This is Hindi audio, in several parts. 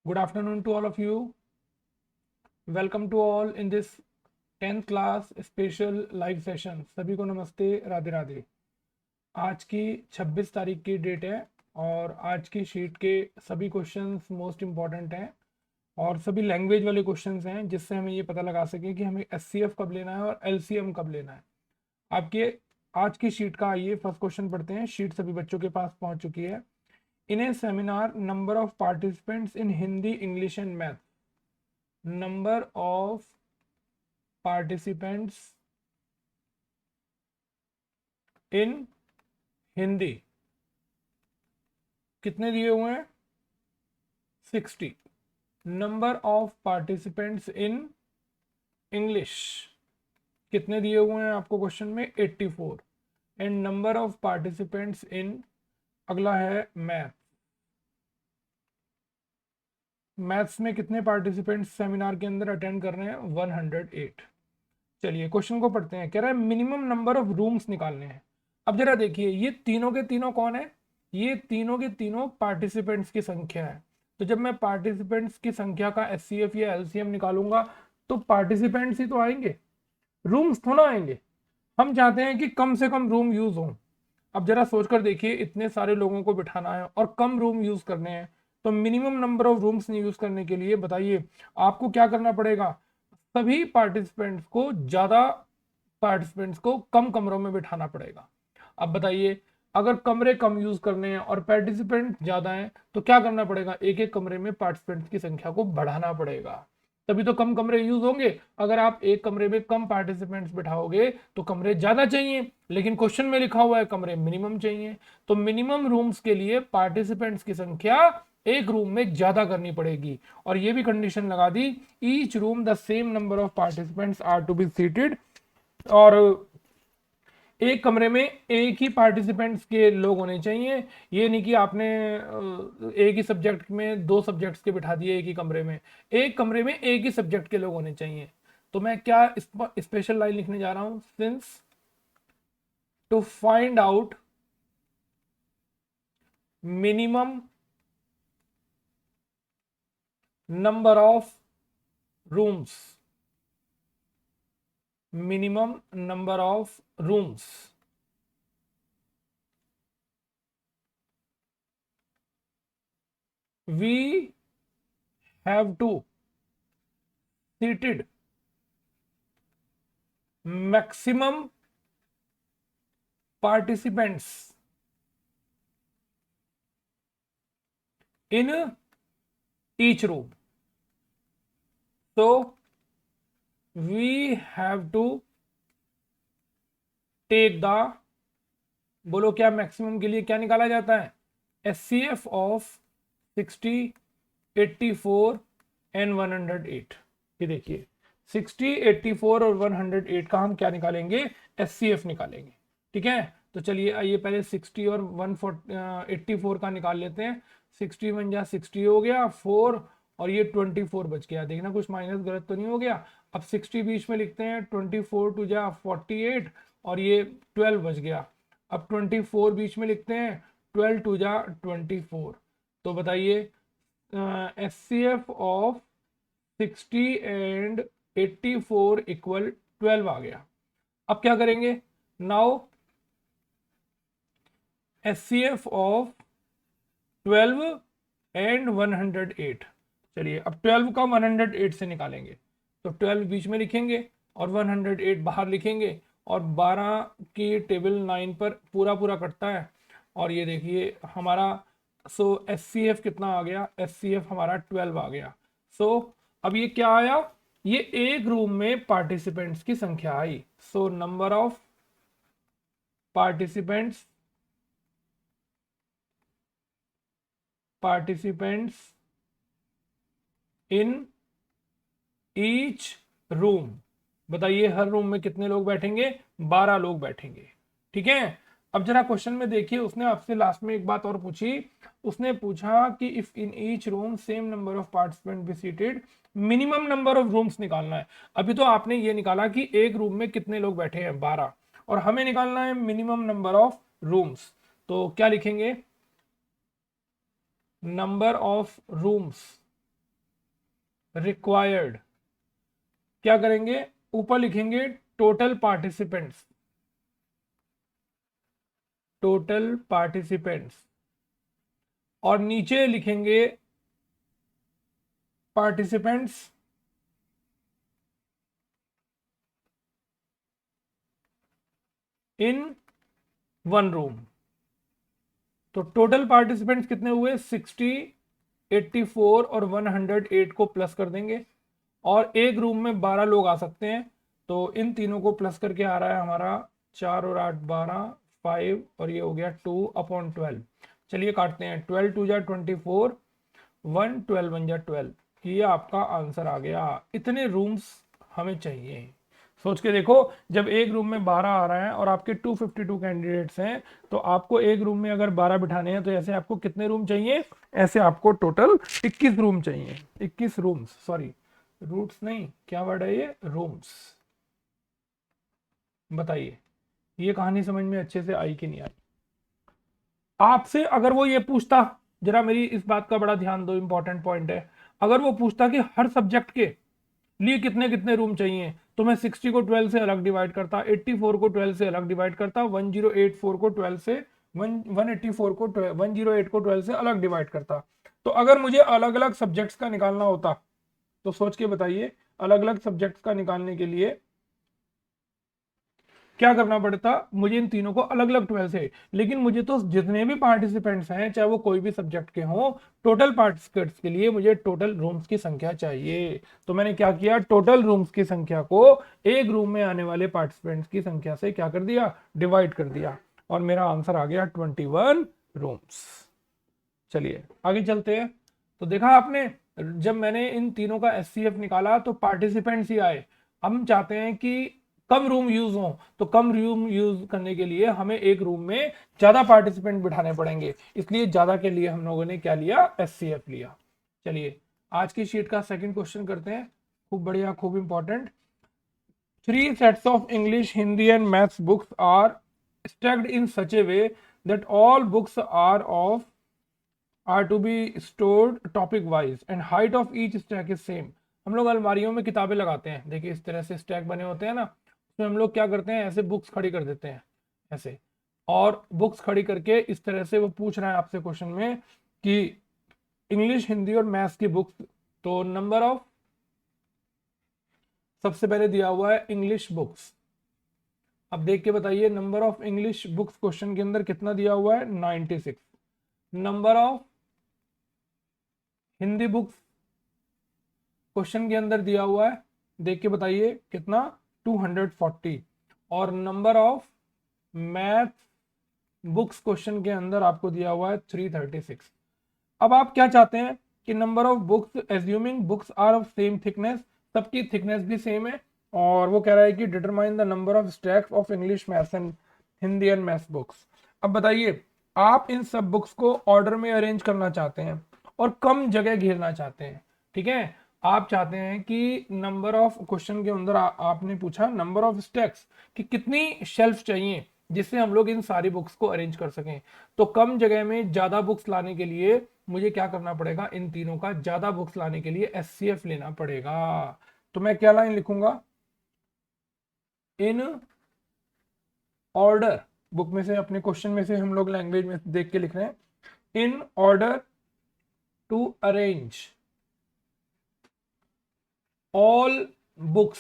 Good afternoon to all of you. Welcome to all in this 10th class special live session. सभी को नमस्ते, राधे राधे। आज की 26 तारीख की डेट है और आज की शीट के सभी क्वेश्चंस मोस्ट इम्पॉर्टेंट हैं और सभी लैंग्वेज वाले क्वेश्चंस हैं जिससे हमें ये पता लगा सकें कि हमें एचसीएफ कब लेना है और एलसीएम कब लेना है। आपके आज की शीट का आइए फर्स्ट क्वेश्चन पढ़ते हैं। शीट सभी बच्चों के पास पहुंच चुकी है। In a seminar number of participants in Hindi, English and math. Number of participants in Hindi कितने दिए हुए हैं? 60। Number of participants in English कितने दिए हुए हैं आपको क्वेश्चन में? 84। And number of participants in, अगला है मैथ। मैथ्स में कितने पार्टिसिपेंट्स सेमिनार के अंदर अटेंड कर रहे हैं? 108। चलिए क्वेश्चन को पढ़ते हैं। कह रहा है मिनिमम नंबर ऑफ रूम्स निकालने हैं। अब जरा देखिए, ये तीनों के तीनों कौन है? ये तीनों के तीनों पार्टिसिपेंट्स की संख्या है। तो जब मैं पार्टिसिपेंट्स की संख्या का एचसीएफ या एलसीएम निकालूंगा तो पार्टिसिपेंट्स ही तो आएंगे, रूम्स थोड़ा आएंगे। हम चाहते हैं कि कम से कम रूम यूज हो। अब जरा सोचकर देखिए, इतने सारे लोगों को बिठाना है और कम रूम यूज करने हैं, तो minimum number of rooms use करने के लिए बताइए आपको क्या करना पड़ेगा? सभी पार्टिसिपेंट्स को कम कमरों में बिठाना पड़ेगा। अब बताइए, अगर कमरे कम यूज करने हैं और पार्टिसिपेंट ज्यादा हैं तो क्या करना पड़ेगा? एक एक कमरे में पार्टिसिपेंट्स की संख्या को बढ़ाना पड़ेगा, तभी तो कम कमरे यूज होंगे। अगर आप एक कमरे में कम पार्टिसिपेंट्स बिठाओगे तो कमरे ज्यादा चाहिए, लेकिन क्वेश्चन में लिखा हुआ है कमरे मिनिमम चाहिए। तो मिनिमम रूम्स के लिए पार्टिसिपेंट्स की संख्या एक रूम में ज्यादा करनी पड़ेगी। और ये भी कंडीशन लगा दी, each room the same number of participants are to be seated. और एक कमरे में एक ही पार्टिसिपेंट्स के लोग होने चाहिए। ये नहीं कि आपने एक ही सब्जेक्ट में दो सब्जेक्ट्स के बिठा दिए एक ही कमरे में। एक कमरे में एक ही सब्जेक्ट के लोग होने चाहिए। तो मैं क्या स्पेशल लाइन लिखने जा रहा हूं? Since to find out minimum number of rooms, minimum number of rooms, we have to seated maximum participants in each room. So we have to take the, बोलो क्या मैक्सिमम के लिए क्या निकाला जाता है? HCF of 60, 84 and 108। ये देखिए 60, 84 और 108 का हम क्या निकालेंगे? एचसीएफ निकालेंगे। ठीक है, तो चलिए आइए पहले 60 और 184 का निकाल लेते हैं। 61 जा 60 हो गया 4 और ये 24 बच गया। देखना कुछ माइनस गलत तो नहीं हो गया। अब 60 बीच में लिखते हैं, 24 टू जा 48 और ये 12 बच गया। अब 24 बीच में लिखते हैं, 12 टू जा 24। तो बताइए H C F of 60 and 84 equal 12 आ गया। अब क्या करेंगे? Now H C F of 12 and 108। चलिए अब 12 का 108 से निकालेंगे, तो 12 बीच में लिखेंगे और 108 बाहर लिखेंगे और 12 की टेबल 9 पर पूरा पूरा कटता है। और ये देखिए हमारा एस सी एफ कितना आ गया? एस सी एफ हमारा 12 आ गया। अब ये क्या आया? ये एक रूम में पार्टिसिपेंट्स की संख्या आई। Number of participants in each room, बताइए हर रूम में कितने लोग बैठेंगे? 12 लोग बैठेंगे। ठीक है, अब जरा क्वेश्चन में देखिए, उसने आपसे लास्ट में एक बात और पूछी। उसने पूछा कि if in each room same number of participant be seated, minimum number of rooms निकालना है। अभी तो आपने ये निकाला कि एक रूम में कितने लोग बैठे हैं, 12, और हमें निकालना है मिनिमम नंबर ऑफ रूम्स। तो क्या लिखेंगे? नंबर ऑफ रूम्स रिक्वायर्ड, क्या करेंगे, ऊपर लिखेंगे टोटल पार्टिसिपेंट्स, टोटल पार्टिसिपेंट्स, और नीचे लिखेंगे पार्टिसिपेंट्स इन वन रूम। तो टोटल पार्टिसिपेंट्स कितने हुए, 60, 84 और 108 को प्लस कर देंगे, और एक रूम में 12 लोग आ सकते हैं, तो इन तीनों को प्लस करके आ रहा है हमारा 4 और 8 12, 5 और ये हो गया 2/12। चलिए काटते हैं, 12 2 जा 24, 1 12 1 जा 12, ये आपका आंसर आ गया। इतने रूम्स हमें चाहिए। सोच के देखो, जब एक रूम में 12 आ रहा है और आपके 252 कैंडिडेट्स हैं, तो आपको एक रूम में अगर 12 बिठाने हैं तो ऐसे आपको कितने रूम चाहिए, ऐसे आपको टोटल 21 रूम चाहिए, 21 रूम्स, सॉरी रूट्स नहीं, क्या वर्ड है ये, रूम्स। बताइए ये कहानी समझ में अच्छे से आई कि नहीं आई। आपसे अगर वो ये पूछता, जरा मेरी इस बात का बड़ा ध्यान दो, इंपॉर्टेंट पॉइंट है, अगर वो पूछता कि हर सब्जेक्ट के लिए कितने कितने रूम चाहिए, तो मैं 60 को 12 से अलग डिवाइड करता, 84 को 12 से अलग डिवाइड करता, 1084 को 12 से 184 को 108 को 12 से अलग डिवाइड करता। तो अगर मुझे अलग अलग सब्जेक्ट्स का निकालना होता, तो सोच के बताइए, अलग अलग सब्जेक्ट्स का निकालने के लिए क्या करना पड़ता, मुझे इन तीनों को अलग अलग 12 से, लेकिन मुझे तो जितने भी पार्टिसिपेंट्स हैं, चाहे वो कोई भी सब्जेक्ट के हों, टोटल पार्टिसिपेंट्स के लिए मुझे टोटल रूम्स की संख्या चाहिए। तो मैंने क्या किया, टोटल रूम्स की संख्या को एक रूम में आने वाले पार्टिसिपेंट्स की संख्या से क्या कर दिया, डिवाइड कर दिया, और मेरा आंसर आ गया 21 रूम्स। चलिए आगे चलते हैं। तो देखा आपने, जब मैंने इन तीनों का एचसीएफ निकाला तो पार्टिसिपेंट्स ही आए। हम चाहते हैं कि कम रूम यूज हो, तो कम रूम यूज करने के लिए हमें एक रूम में ज्यादा पार्टिसिपेंट बिठाने पड़ेंगे, इसलिए ज्यादा के लिए हम लोगों ने क्या लिया, एचसीएफ लिया। चलिए आज की शीट का सेकंड क्वेश्चन करते हैं, खूब बढ़िया, खूब important. 3 sets of English, Hindi and maths books are stacked in such a way that all books are to be stored topic wise and height of each stack is same। हम लोग अलमारियों में किताबें लगाते हैं, देखिए इस तरह से स्टैक बने होते हैं ना, उसमें हम लोग क्या करते हैं, ऐसे बुक्स खड़ी कर देते हैं ऐसे, और बुक्स खड़ी करके इस तरह से वो पूछ रहा है आपसे क्वेश्चन में कि इंग्लिश, हिंदी और मैथ्स की बुक्स, तो नंबर ऑफ, सबसे पहले दिया हुआ है इंग्लिश बुक्स। अब देख के बताइए, number of English books question के अंदर कितना दिया हुआ है, 96। Number of Hindi books question के अंदर दिया हुआ है, देख के बताइए कितना, 240। और number of math books question के अंदर आपको दिया हुआ है 336। अब आप क्या चाहते हैं कि number of books, assuming books are of same thickness, सबकी थिकनेस भी सेम है, और वो कह रहा है कि determine the number of stacks of English, maths and Hindi and maths books. अब बताइए, आप इन सब बुक्स को ऑर्डर में अरेंज करना चाहते हैं और कम जगह घेरना चाहते हैं, ठीक है। आप चाहते हैं कि नंबर ऑफ, क्वेश्चन के अंदर आपने पूछा नंबर ऑफ स्टैक्स, कि कितनी शेल्फ चाहिए जिससे हम लोग इन सारी बुक्स को अरेंज कर सकें। तो कम जगह में ज्यादा बुक्स लाने के लिए मुझे क्या करना पड़ेगा, इन तीनों का ज्यादा बुक्स लाने के लिए एचसीएफ लेना पड़ेगा। तो मैं क्या लाइन लिखूंगा, इन ऑर्डर, बुक में से, अपने क्वेश्चन में से हम लोग लैंग्वेज में देख के लिख रहे हैं, in order to arrange all books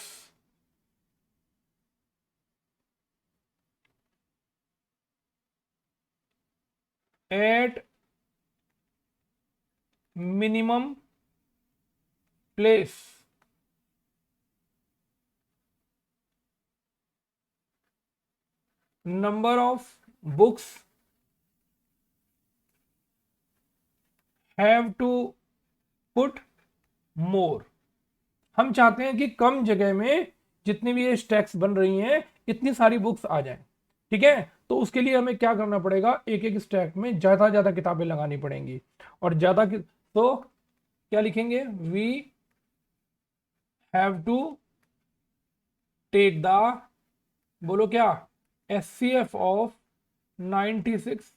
at minimum place, number of books have to put more. हम चाहते हैं कि कम जगह में जितनी भी ये स्टैक्स बन रही हैं, इतनी सारी बुक्स आ जाएं, ठीक है। तो उसके लिए हमें क्या करना पड़ेगा, एक एक स्टैक में ज्यादा ज्यादा किताबें लगानी पड़ेंगी, और ज्यादा तो क्या लिखेंगे, we have to take the, बोलो क्या, एचसीएफ ऑफ 96,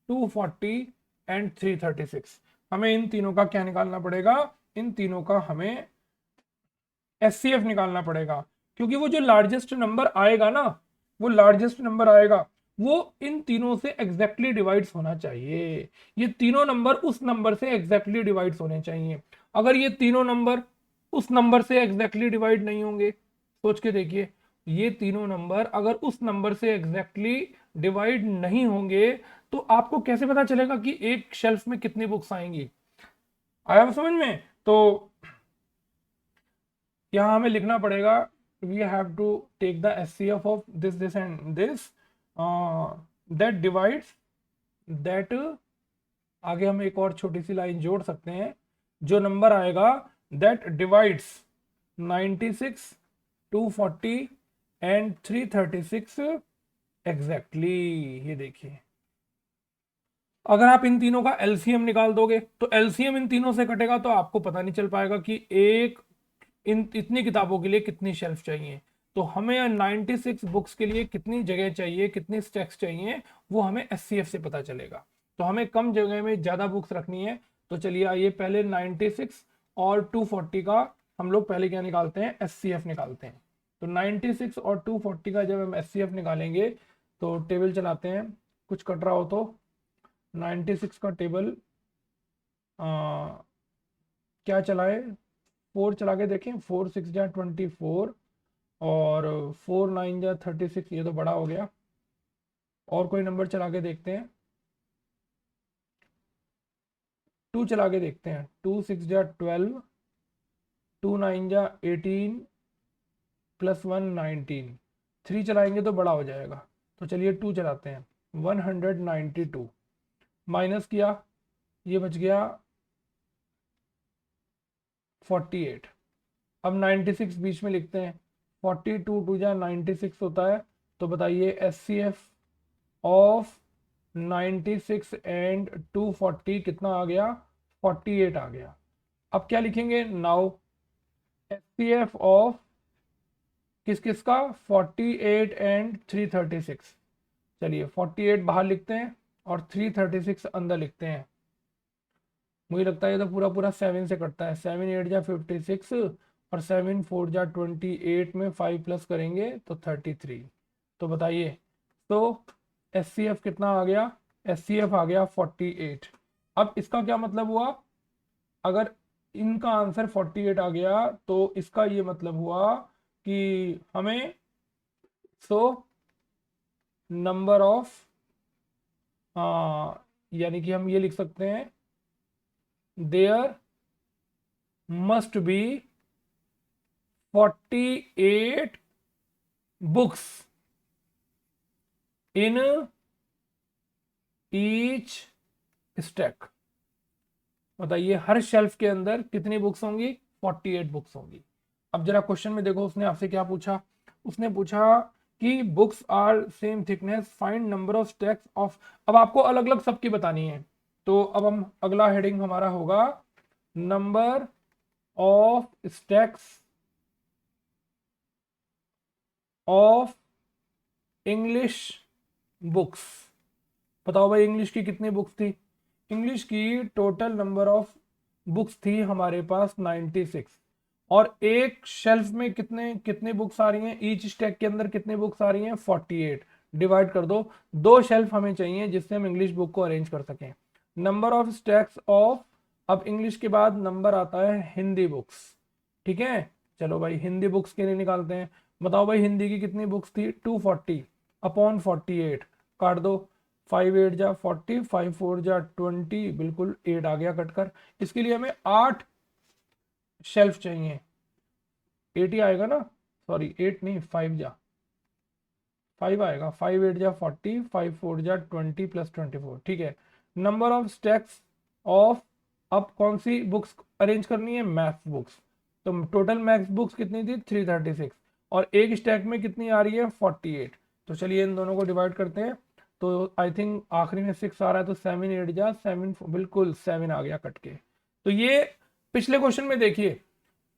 240 एंड 336। हमें इन तीनों का क्या निकालना पड़ेगा, इन तीनों का हमें एचसीएफ निकालना पड़ेगा, क्योंकि वो जो लार्जेस्ट नंबर आएगा ना, वो लार्जेस्ट नंबर आएगा वो इन तीनों से एग्जैक्टली डिवाइड्स होना चाहिए। ये तीनों नंबर उस नंबर से एग्जैक्टली डिवाइड्स होने चाहिए। अगर ये तीनों नंबर उस नंबर से एग्जैक्टली डिवाइड नहीं होंगे, सोच के देखिए, ये तीनों नंबर अगर उस नंबर से एग्जैक्टली डिवाइड नहीं होंगे तो आपको कैसे पता चलेगा कि एक शेल्फ में कितनी बुक्स आएंगी? आया समझ में? तो यहाँ हमें लिखना पड़ेगा, we have to take the HCF of this this and this that divides that, आगे हम एक और छोटी सी लाइन जोड़ सकते हैं, जो नंबर आएगा दैट डिवाइड्स 96, 240 एंड 336 एग्जैक्टली। ये देखिए, अगर आप इन तीनों का एलसीएम निकाल दोगे तो एलसीएम इन तीनों से कटेगा तो आपको पता नहीं चल पाएगा कि एक इन इतनी किताबों के लिए कितनी शेल्फ चाहिए। तो हमें 96 बुक्स के लिए कितनी जगह चाहिए, कितनी स्टैक्स चाहिए, वो हमें एचसीएफ से पता चलेगा। तो हमें कम जगह में ज्यादा बुक्स रखनी है। तो चलिए आइए पहले 96 और 240 का हम लोग पहले क्या निकालते हैं, एचसीएफ निकालते हैं। तो 96 और 240 का जब हम एचसीएफ निकालेंगे तो टेबल चलाते हैं, कुछ कट रहा हो तो 96 का टेबल क्या चलाए, 4 चला के देखें, 4 6 जा 24 और 4 9 जा 36, ये तो बड़ा हो गया। और कोई नंबर चला के देखते हैं, 2 चला के देखते हैं, 2 6 जा 12, 2 9 जा 18 प्लस 1 19, 3 चलाएंगे तो बड़ा हो जाएगा। तो चलिए 2 चलाते हैं, 192 माइनस किया, ये बच गया 48। अब 96 बीच में लिखते हैं, 42 2 जा 96 होता है। तो बताइए एचसीएफ ऑफ 96 एंड 240 कितना आ गया, 48 आ गया। अब क्या लिखेंगे, नाउ एचसीएफ ऑफ किस किस का, 48 एंड 336। चलिए 48 बाहर लिखते हैं और 336 अंदर लिखते हैं। मुझे लगता है ये तो पूरा पूरा 7 से कटता है, 7 8 जा 56 और 7 4 जा 28 में 5 प्लस करेंगे तो 33। तो बताइए, तो एचसीएफ कितना आ गया, एचसीएफ आ गया 48। अब इसका क्या मतलब हुआ, अगर इनका आंसर 48 आ गया तो इसका ये मतलब हुआ कि हमें नंबर ऑफ, यानी कि हम ये लिख सकते हैं, there must be 48 books in each stack. बताइए हर शेल्फ के अंदर कितनी बुक्स होंगी, 48 बुक्स होंगी। अब जरा क्वेश्चन में देखो, उसने आपसे क्या पूछा, उसने पूछा कि books are same thickness, find number of stacks of. अब आपको अलग अलग सबकी बतानी है। तो अब हम अगला हेडिंग हमारा होगा number of stacks of English books. बताओ भाई इंग्लिश की कितनी बुक्स थी, इंग्लिश की टोटल नंबर ऑफ बुक्स थी हमारे पास 96। और एक शेल्फ में कितने कितने बुक्स आ रही हैं, ईच स्टैक के अंदर कितनी बुक्स आ रही हैं, 48। डिवाइड कर दो, 2 शेल्फ हमें चाहिए जिससे हम इंग्लिश बुक को अरेंज कर सकें। नंबर ऑफ स्टैक्स ऑफ, अब इंग्लिश के बाद नंबर आता है हिंदी बुक्स। ठीक है, चलो भाई हिंदी बुक्स के लिए निकालते हैं। बताओ भाई हिंदी की कितनी बुक्स थी, 240 अपॉन 48, काट दो, 5 8 जा 40, 5 4 जा 20, बिल्कुल 8 आ गया कटकर। इसके लिए हमें 8 शेल्फ चाहिए, 8 ही आएगा ना, सॉरी 8 नहीं 5 जा 5 आएगा, 5 8 जा 40, 5 4 जा 20 प्लस 24। ठीक है, नंबर ऑफ स्टैक्स ऑफ, अब कौन सी बुक्स अरेंज करनी है, मैथ्स बुक्स। तो टोटल मैथ्स बुक्स कितनी थी, 336 और एक स्टैक में कितनी आ रही है, 48। तो चलिए इन दोनों को डिवाइड करते हैं। तो आई थिंक आखिरी में 6 आ रहा है, तो 7 8 जा 7, बिल्कुल 7 आ गया कट के। तो ये पिछले क्वेश्चन में देखिए,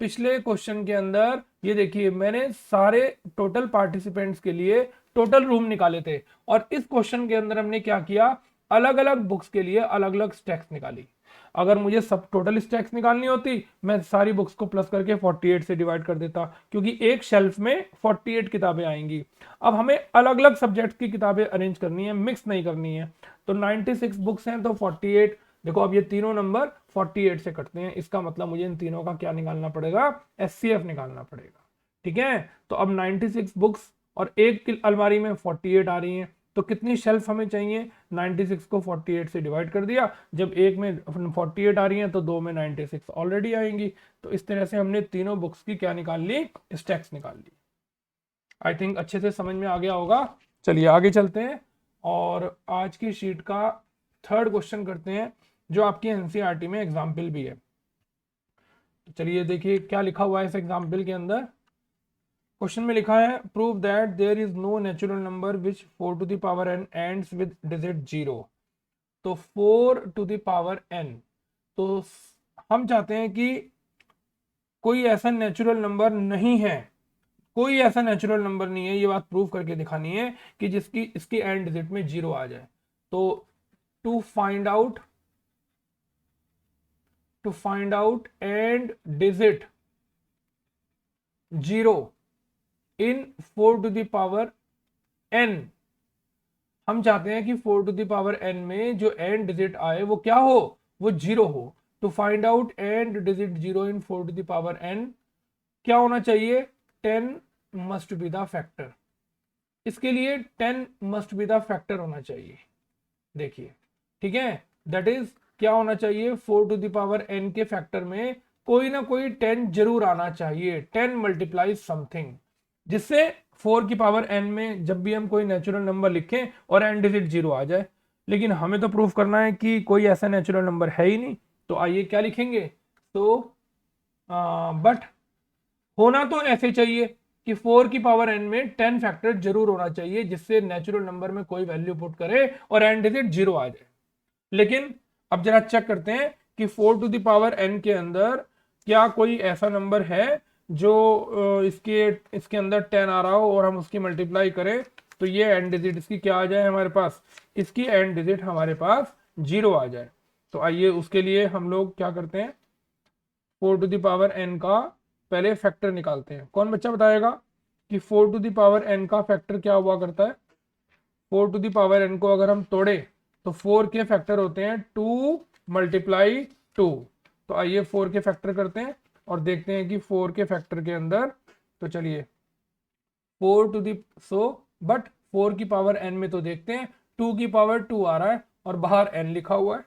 पिछले क्वेश्चन के अंदर ये देखिए मैंने सारे टोटल पार्टिसिपेंट्स के लिए टोटल रूम निकाले थे, और इस क्वेश्चन के अंदर हमने क्या किया, अलग अलग बुक्स के लिए अलग अलग स्टैक्स निकाली। अगर मुझे सब टोटल स्टैक्स निकालनी होती मैं सारी बुक्स को प्लस करके 48 से डिवाइड कर देता, क्योंकि एक शेल्फ में 48 किताबें आएंगी। अब हमें अलग अलग सब्जेक्ट की किताबें अरेंज करनी है, मिक्स नहीं करनी है। तो 96 बुक्स हैं तो 48, देखो अब ये तीनों नंबर 48 से कटते हैं, इसका मतलब मुझे इन तीनों का क्या निकालना पड़ेगा, एचसीएफ निकालना पड़ेगा। ठीक है, तो अब 96 बुक्स और एक अलमारी में 48 आ रही हैं, तो कितनी शेल्फ हमें चाहिए, 96 को 48 से डिवाइड कर दिया, जब एक में 48 आ रही हैं तो दो में 96 ऑलरेडी आएंगी। तो इस तरह से हमने तीनों बुक्स की क्या निकाल ली, स्टैक्स निकाल ली। आई थिंक अच्छे से समझ में आ गया होगा। चलिए आगे चलते हैं और आज की शीट का थर्ड क्वेश्चन करते हैं, जो आपकी एनसीईआरटी में एग्जाम्पल भी है। तो चलिए देखिए क्या लिखा हुआ है इस एग्जाम्पल के अंदर। क्वेश्चन में लिखा है prove that there is no natural number which 4 to the power n ends with digit 0। तो 4 टू द पावर n, तो हम चाहते हैं कि कोई ऐसा नेचुरल नंबर नहीं है, कोई ऐसा नेचुरल नंबर नहीं है, ये बात प्रूव करके दिखानी है कि जिसकी इसकी एंड डिजिट में 0 आ जाए। तो to find out end digit 0 in 4 to the power n, हम चाहते हैं कि 4 टू द पावर n में जो एंड डिजिट आए वो क्या हो, वो 0 हो। To find out end digit 0 in 4 to the power n क्या होना चाहिए, 10 मस्ट बी द फैक्टर। इसके लिए 10 मस्ट बी द फैक्टर होना चाहिए। देखिए ठीक है, दैट इज क्या होना चाहिए, 4 टू द पावर n के फैक्टर में कोई ना कोई 10 जरूर आना चाहिए, 10 मल्टीप्लाई समथिंग, जिससे 4 की पावर n में जब भी हम कोई नेचुरल नंबर लिखें और एंड डिजिट 0 आ जाए। लेकिन हमें तो प्रूफ करना है कि कोई ऐसा नेचुरल नंबर है ही नहीं, तो आइए क्या लिखेंगे, तो बट होना तो ऐसे चाहिए कि 4 की पावर n में 10 फैक्टर जरूर होना चाहिए, जिससे नेचुरल नंबर में कोई वैल्यू पुट करे और एंड डिजिट 0 आ जाए। लेकिन अब जरा चेक करते हैं कि 4 टू द पावर n के अंदर क्या कोई ऐसा नंबर है जो इसके अंदर 10 आ रहा हो और हम उसकी मल्टीप्लाई करें तो ये एंड डिजिट इसकी क्या आ जाए हमारे पास, इसकी एंड डिजिट हमारे पास 0 आ जाए। तो आइए उसके लिए हम लोग क्या करते हैं, 4 टू द पावर n का पहले फैक्टर निकालते हैं। कौन बच्चा बताएगा कि 4 टू द पावर n का फैक्टर क्या हुआ करता है। 4 टू द पावर n को अगर हम तोड़े तो 4 के फैक्टर होते हैं 2 मल्टीप्लाई 2। तो आइए 4 के फैक्टर करते हैं और देखते हैं कि 4 के फैक्टर के अंदर, तो चलिए 4 टू दी बट 4 की पावर n में तो देखते हैं 2 की पावर 2 आ रहा है और बाहर n लिखा हुआ है,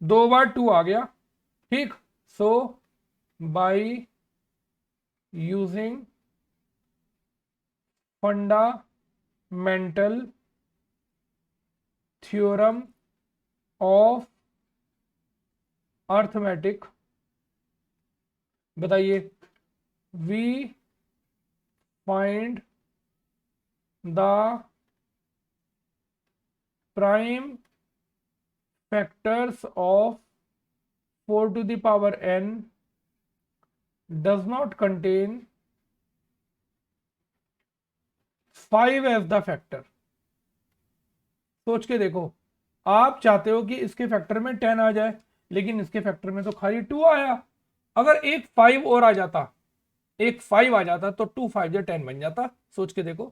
2 बार 2 आ गया। ठीक, so by using fundamental theorem of arithmetic, बताइए, we find the prime factors of 4 to the power n does not contain 5 as the factor. सोच के देखो, आप चाहते हो कि इसके फैक्टर में 10 आ जाए, लेकिन इसके फैक्टर में तो खाली 2 आया। अगर एक 5 और आ जाता, एक 5 आ जाता तो 2 5 या 10 बन जाता। सोच के देखो,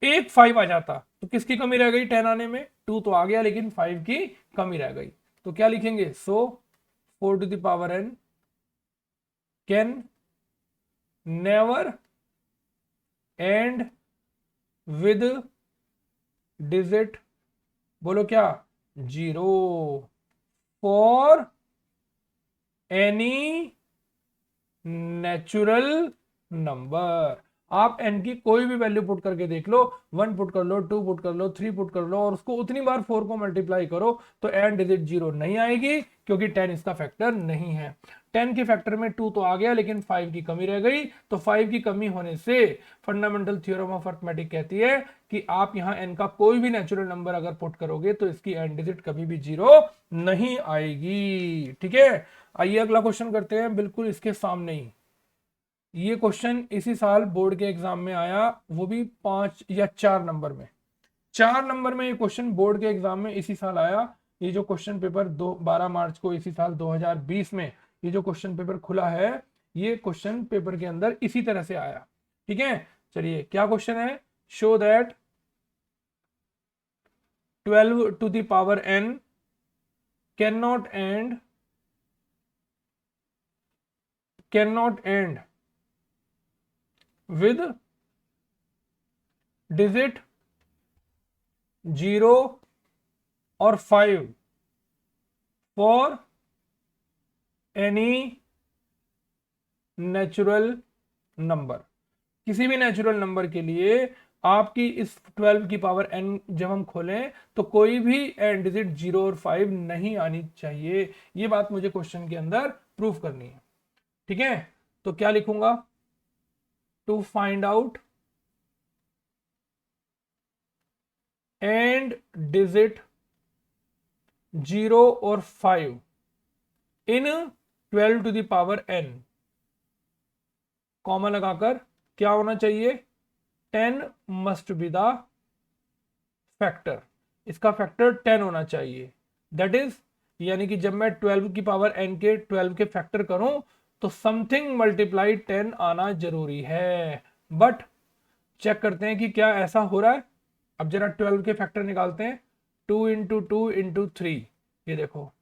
एक 5 आ जाता तो किसकी कमी रह गई 10 आने में, 2 तो आ गया लेकिन 5 की कमी रह गई। तो क्या लिखेंगे, so 4 to the power n can never end with digit, बोलो क्या, 0 फॉर एनी नेचुरल नंबर। आप n की कोई भी वैल्यू पुट करके देख लो, 1 पुट कर लो, 2 पुट कर लो, 3 पुट कर लो और उसको उतनी बार 4 को मल्टीप्लाई करो तो एंड डिजिट 0 नहीं आएगी, क्योंकि 10 इसका फैक्टर नहीं है। 10 के फैक्टर में 2 तो आ गया लेकिन 5 की कमी रह गई, तो 5 की कमी होने से फंडामेंटल थ्योरम ऑफ अर्थमेटिक कहती है कि आप यहां n का कोई भी नेचुरल नंबर अगर पुट करोगे तो इसकी एंड डिजिट कभी भी 0 नहीं आएगी। ठीक है, आइए अगला क्वेश्चन करते हैं, बिल्कुल इसके सामने ही। ये क्वेश्चन इसी साल बोर्ड के एग्जाम में आया, वो भी 5 या 4 नंबर में, 4 नंबर में ये क्वेश्चन बोर्ड के एग्जाम में इसी साल आया। ये जो क्वेश्चन पेपर 12 मार्च को इसी साल 2020 में ये जो क्वेश्चन पेपर खुला है, ये क्वेश्चन पेपर के अंदर इसी तरह से आया। ठीक है, चलिए क्या क्वेश्चन है, show that 12 to the power n cannot end with digit 0 और 5 for any नेचुरल नंबर। किसी भी नेचुरल नंबर के लिए आपकी इस 12 की पावर n जब हम खोलें तो कोई भी एंड डिजिट 0 और 5 नहीं आनी चाहिए। ये बात मुझे क्वेश्चन के अंदर प्रूफ करनी है। ठीक है, तो क्या लिखूंगा, to find out end digit 0 और 5 in 12 to the power n, comma लगाकर क्या होना चाहिए, 10 मस्ट बी द फैक्टर, इसका फैक्टर 10 होना चाहिए। दैट इज, यानी कि जब मैं 12 की पावर n के 12 के फैक्टर करूं तो समथिंग मल्टीप्लाई 10 आना जरूरी है। बट चेक करते हैं कि क्या ऐसा हो रहा है। अब जरा 12 के फैक्टर निकालते हैं, 2 इंटू 2 इंटू 3, ये देखो,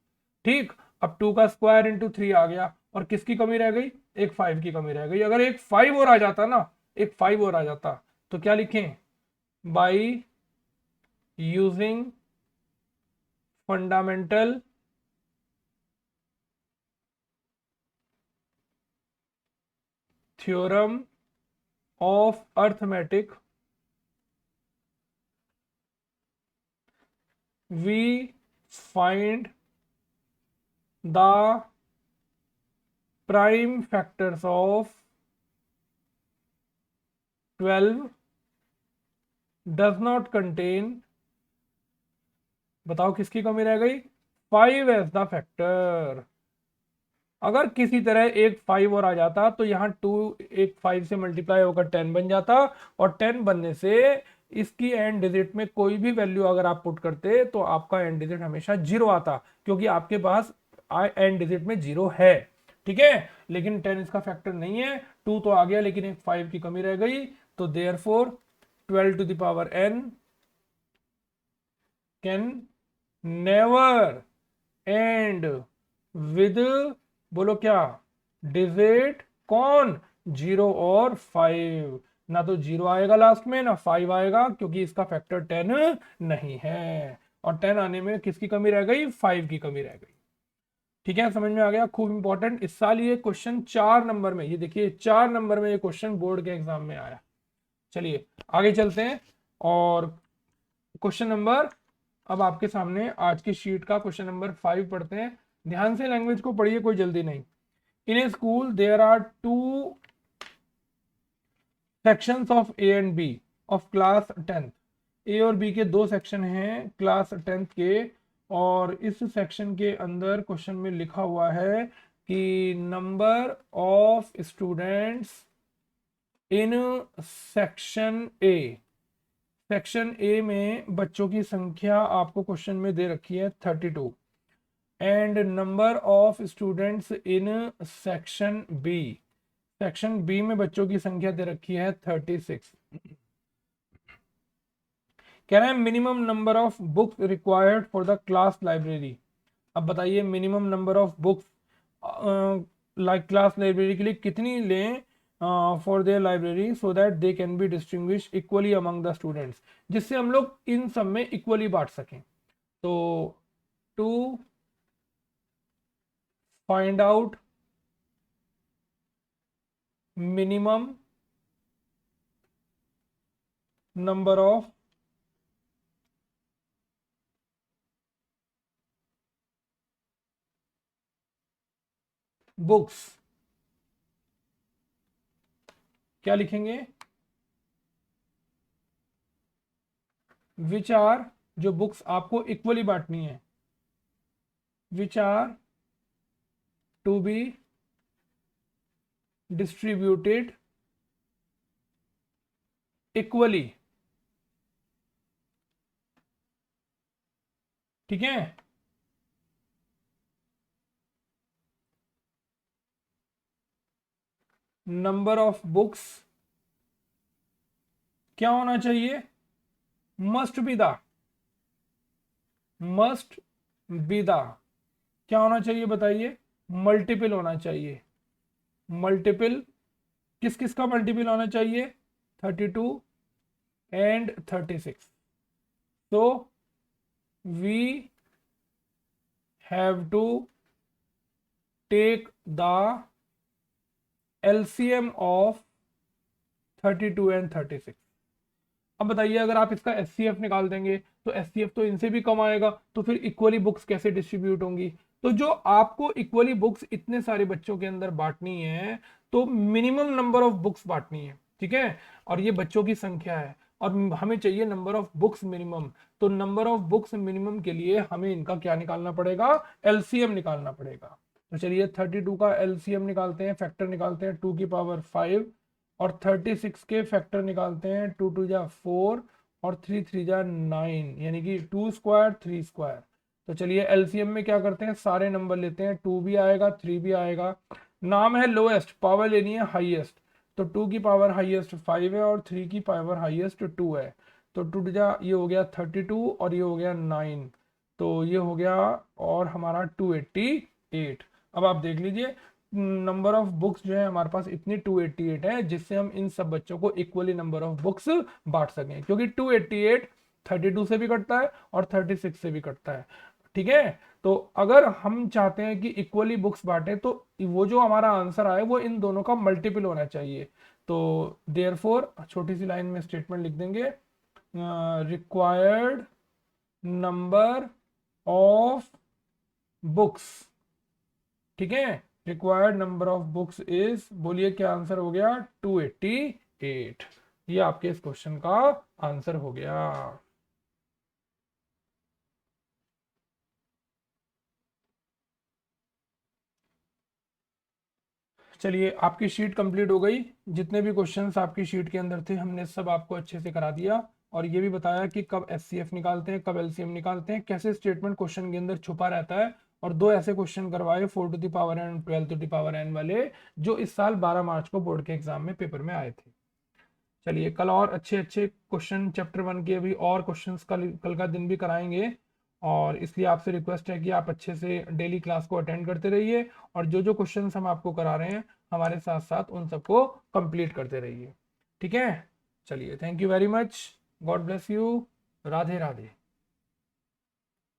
ठीक। अब 2 का स्क्वायर इंटू 3 आ गया, और किसकी कमी रह गई, एक 5 की कमी रह गई। अगर एक 5 और आ जाता ना, एक 5 और आ जाता तो क्या लिखें, by using fundamental theorem of arithmetic we find the prime factors of 12 does not contain, बताओ किसकी कमी रह गई, 5 एज द फैक्टर। अगर किसी तरह एक 5 और आ जाता तो यहाँ 2 एक 5 से मल्टीप्लाई होकर 10 बन जाता, और 10 बनने से इसकी एंड डिजिट में कोई भी वैल्यू अगर आप पुट करते तो आपका एंड डिजिट हमेशा 0 आता, क्योंकि आपके पास एंड डिजिट में 0 है। ठीक है, लेकिन 10 इसका फैक्टर नहीं है, 2 तो आ गया लेकिन एक 5 की कमी रह गई, तो therefore 12 to the power n can never end with, बोलो क्या, डिजिट कौन, 0 और 5। ना तो 0 आएगा लास्ट में, ना 5 आएगा, क्योंकि इसका फैक्टर 10 नहीं है, और 10 आने में किसकी कमी रह गई, 5 की कमी रह गई। ठीक है, समझ में आ गया, खूब इंपॉर्टेंट। इस साल ये क्वेश्चन 4 नंबर में, ये देखिए 4 नंबर में ये क्वेश्चन बोर्ड के एग्जाम में आया। चलिए आगे चलते हैं, और क्वेश्चन नंबर, अब आपके सामने आज की शीट का क्वेश्चन नंबर 5 पढ़ते हैं। ध्यान से लैंग्वेज को पढ़िए, कोई जल्दी नहीं। In a school there are 2 sections of A and B of class 10th। A और बी के 2 सेक्शन हैं क्लास 10th के, और इस सेक्शन के अंदर क्वेश्चन में लिखा हुआ है कि number of students in section A, section A में बच्चों की संख्या आपको क्वेश्चन में दे रखी है 32, and number of students in section B, section B में बच्चों की संख्या दे रखी है 36। कह रहे हैं minimum number of books required for the class library. अब बताइए minimum number of books like class library के लिए कितनी लें for their library, so that they can be distinguish equally among the students, जिससे हम लोग इन सब में इक्वली बांट सकें। तो to find out minimum number of books, क्या लिखेंगे, विच आर, जो बुक्स आपको इक्वली बांटनी है, which are to be distributed equally. ठीक है, नंबर ऑफ बुक्स क्या होना चाहिए, must be the, must be the क्या होना चाहिए बताइए, मल्टीपल होना चाहिए। मल्टीपल किस किस का मल्टीपल होना चाहिए, 32 एंड 36। तो we have to take the LCM of 32 and 36। अब बताइए अगर आप इसका एचसीएफ निकाल देंगे तो एचसीएफ तो इनसे भी कम आएगा, तो फिर इक्वली बुक्स कैसे डिस्ट्रीब्यूट होंगी। तो जो आपको इक्वली बुक्स इतने सारे बच्चों के अंदर बांटनी है तो मिनिमम नंबर ऑफ बुक्स बांटनी है, ठीक है। और ये बच्चों की संख्या है और हमें चाहिए नंबर ऑफ बुक्स मिनिमम। तो नंबर ऑफ बुक्स मिनिमम के लिए हमें इनका क्या निकालना पड़ेगा, एलसीएम निकालना पड़ेगा। तो चलिए 32 का एलसीएम निकालते हैं, फैक्टर निकालते हैं 2 की पावर 5 और 36 के फैक्टर निकालते हैं, 2 2 जा 4 और 3 3 जा 9, यानी कि 2 स्क्वायर 3 स्क्वायर। तो चलिए एलसीएम में क्या करते हैं, सारे नंबर लेते हैं, 2 भी आएगा 3 भी आएगा। नाम है लोएस्ट, पावर लेनी है हाईएस्ट। तो 2 की पावर हाईएस्ट 5 है और 3 की पावर हाईएस्ट 2 है। तो 2 जा ये हो गया 32 और ये हो गया 9, तो ये हो गया और हमारा 288। अब आप देख लीजिए नंबर ऑफ बुक्स जो है हमारे पास इतनी 288 है, जिससे हम इन सब बच्चों को इक्वली नंबर ऑफ बुक्स बांट सकें, क्योंकि 288 32 से भी कटता है और 36 से भी कटता है, ठीक है। तो अगर हम चाहते हैं कि इक्वली बुक्स बांटे तो वो जो हमारा आंसर आए वो इन दोनों का मल्टीपल होना चाहिए। तो देयरफॉर छोटी सी लाइन में स्टेटमेंट लिख देंगे, रिक्वायर्ड नंबर ऑफ बुक्स, ठीक है, required number of books is, बोलिए क्या आंसर हो गया, 288। ये आपके इस क्वेश्चन का आंसर हो गया। चलिए आपकी शीट कंप्लीट हो गई, जितने भी क्वेश्चंस आपकी शीट के अंदर थे हमने सब आपको अच्छे से करा दिया और ये भी बताया कि कब एचसीएफ निकालते हैं, कब एलसीएम निकालते हैं, कैसे स्टेटमेंट क्वेश्चन के अंदर छुपा रहता है। और दो ऐसे क्वेश्चन करवाए 4 to the power N 12 to the power N वाले, जो इस साल 12 मार्च को बोर्ड के एग्जाम में पेपर में आए थे। चलिए कल और अच्छे अच्छे क्वेश्चन चैप्टर 1 के भी और क्वेश्चंस कल का दिन भी कराएंगे, और इसलिए आपसे रिक्वेस्ट है कि आप अच्छे से डेली क्लास को अटेंड करते रहिए और जो जो क्वेश्चंस हम आपको करा रहे हैं हमारे साथ साथ उन सबको कंप्लीट करते रहिए, ठीक है। चलिए thank you very much, God bless you, Radhe Radhe.